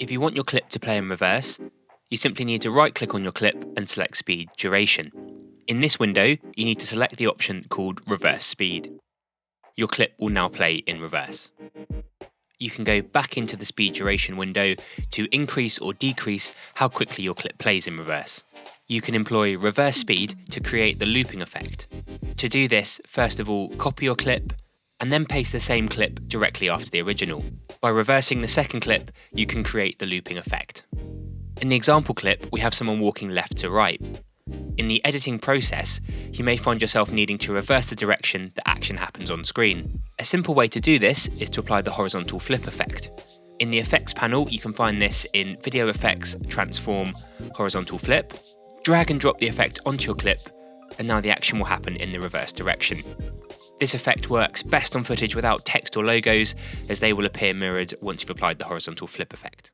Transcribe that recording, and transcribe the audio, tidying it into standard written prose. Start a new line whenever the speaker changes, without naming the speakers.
If you want your clip to play in reverse, you simply need to right-click on your clip and select Speed Duration. In this window, you need to select the option called Reverse Speed. Your clip will now play in reverse. You can go back into the Speed Duration window to increase or decrease how quickly your clip plays in reverse. You can employ reverse speed to create the looping effect. To do this, first of all, copy your clip and then paste the same clip directly after the original. By reversing the second clip, you can create the looping effect. In the example clip, we have someone walking left to right. In the editing process, you may find yourself needing to reverse the direction the action happens on screen. A simple way to do this is to apply the horizontal flip effect. In the effects panel, you can find this in Video Effects, Transform, Horizontal Flip. Drag and drop the effect onto your clip, and now the action will happen in the reverse direction. This effect works best on footage without text or logos, as they will appear mirrored once you've applied the horizontal flip effect.